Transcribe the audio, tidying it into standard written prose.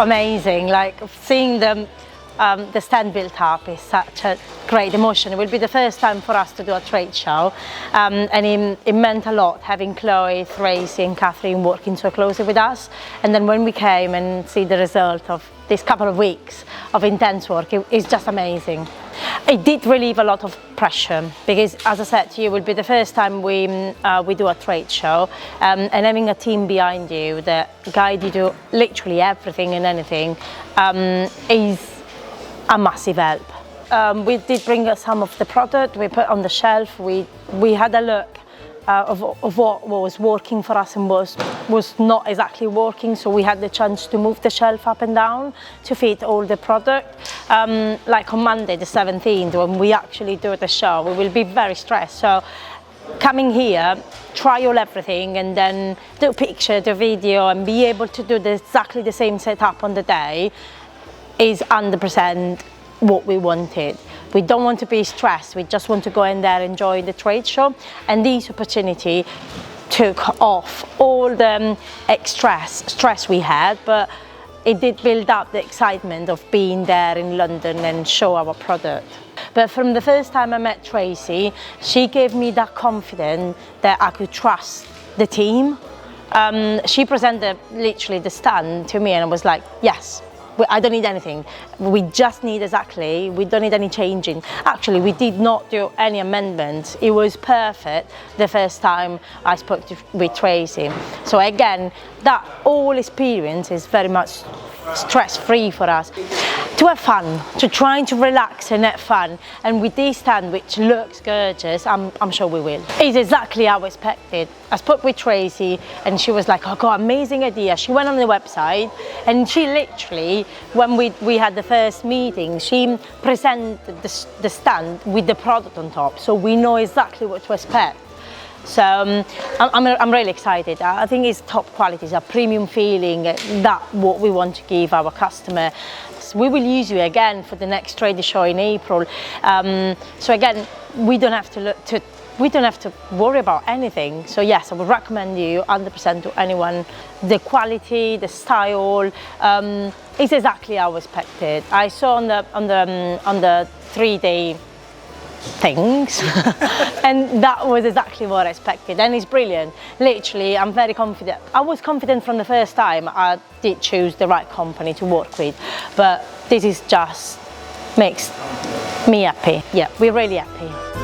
amazing. Like seeing the stand built up is such a great emotion. It will be the first time for us to do a trade show, and it meant a lot having Chloe, Tracy and Catherine working so closely with us. And then when we came and see the result of this couple of weeks of intense work, it's just amazing. It did relieve a lot of pressure because, as I said to you, it will be the first time we do a trade show, and having a team behind you that guide you to literally everything and anything is a massive help. We did bring us some of the product we put on the shelf. We had a look of what was working for us and was not exactly working, so we had the chance to move the shelf up and down to fit all the product. Like on Monday the 17th, when we actually do the show, we will be very stressed. So coming here, trial everything and then do picture, do video and be able to do exactly the same setup on the day is 100% what we wanted. We don't want to be stressed, we just want to go in there, enjoy the trade show, and this opportunity took off all the extra stress we had, but it did build up the excitement of being there in London and show our product. But from the first time I met Tracy, she gave me that confidence that I could trust the team. She presented literally the stand to me and I was like, yes, I don't need anything. We just need we don't need any changing. Actually, we did not do any amendments. It was perfect the first time I spoke with Tracy. So again, that whole experience is very much stress-free for us. To have fun, to try to relax and have fun, and with this stand which looks gorgeous, I'm sure we will. It's exactly how I expected. I spoke with Tracy and she was like, oh God, amazing idea. She went on the website and she literally, when we had the first meeting, she presented the stand with the product on top, so we know exactly what to expect. So I'm really excited. I think it's top quality, it's a premium feeling, that's what we want to give our customer. We will use you again for the next trade show in April. So again, we don't have to worry about anything. So yes, I would recommend you 100% to anyone. The quality, the style, is exactly how I expected. I saw on the 3-day things and that was exactly what I expected, and it's brilliant. Literally, I'm very confident. I was confident from the first time I did choose the right company to work with, but this is just makes me happy. Yeah, we're really happy.